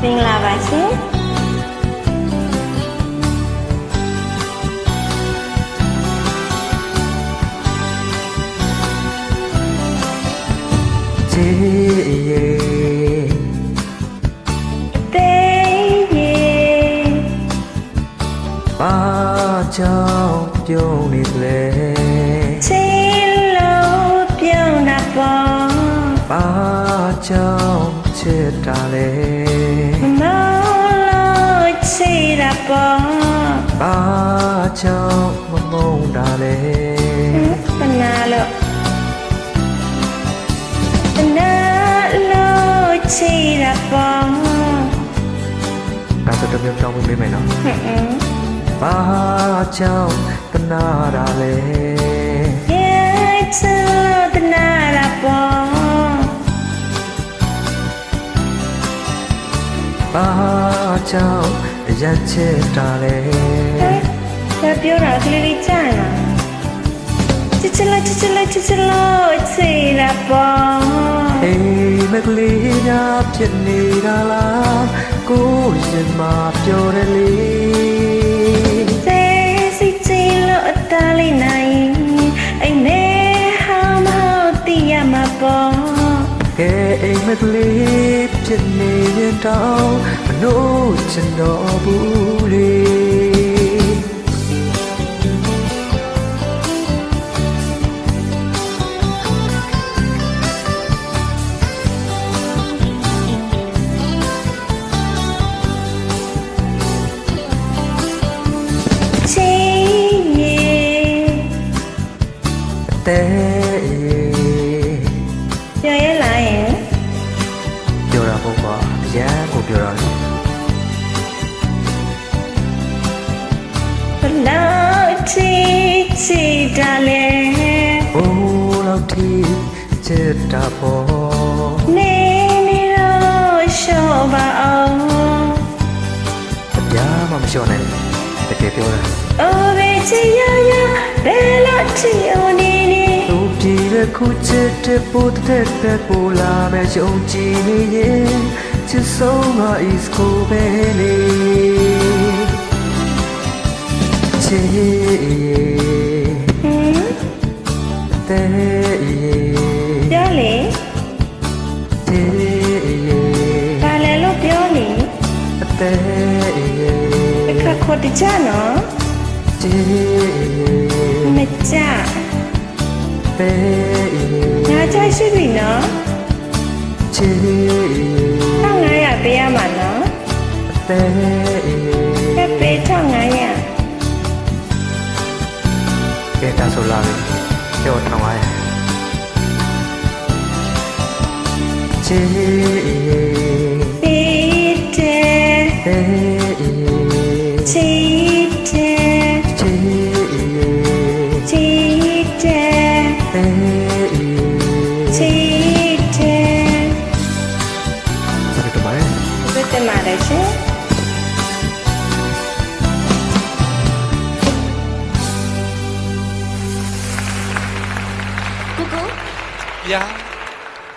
မင်္ဂလာပါရှင်ချေရေတေးရေဘာကြောင့်ပြုံးနေလဲချီလို့ပြုံးတာပေါ့ဘာကြောင့်ချစ်တာလဲမောလို့ချီတာပေါ့ဘာကြောင့်မမုန်းတာလဲပနာလို့ပနာလို့ချီတာပေါ့ဒါဆိုတမျိုးပြောင်းပေးမယ်နော်ဘာကြောင့်တနာတာလဲရဲ့ချစ်လို့တနာတာပေါ့ဘာကြောင့်ရချစ်တာလဲဒါပြောတာကလေးလေးကြားလားချစ်လို့ချစ်တာပေါ့အေးမကလေးများဖြစ်နေတာလားကိုရင်မပြောတယ်လေစိတ်ချလို့အတားလေးနိုင်အိမ်မဲဟာမဟုတ်တည်ရမှာပေါ့ကဲအိမ်မကလေးဖြစ်နေရင်တောင်းမလို့ချင်တော့ဘူးလေပြောရလာရင်ပြောတာပေါ့ကွာရန်ကိုပြောတာလေဘလောက်ချစ်တာလဲဘိုးလောက်ထိချစ်တာပေါ့နေတော့ရှော့ပါအောင်ဗျာမမလျှော့နဲ့တကယ်ပြောတာအိုးဘေးချီရရဘယ်လောက်ချီအောင်နေသူပြေတဲ့ခုချစ်တဲ့ပို့တဲ့ပို့လာမဲ့ယုံကြည်နေရင်ချစ်ဆုံးက is cool ပဲလေချစ်တဲ့ပြောလေဘာလဲလို့ပြောလေအခါခေါ်တကြနော်မကြငါကြိုက်ရှိပြီနော်1500ပေးရမှာနော်ပေး1500ကဲဒါဆိုလာပြီပြော1500ချစ်တင်ပါတယ်ရှင်Coucou. Yeah.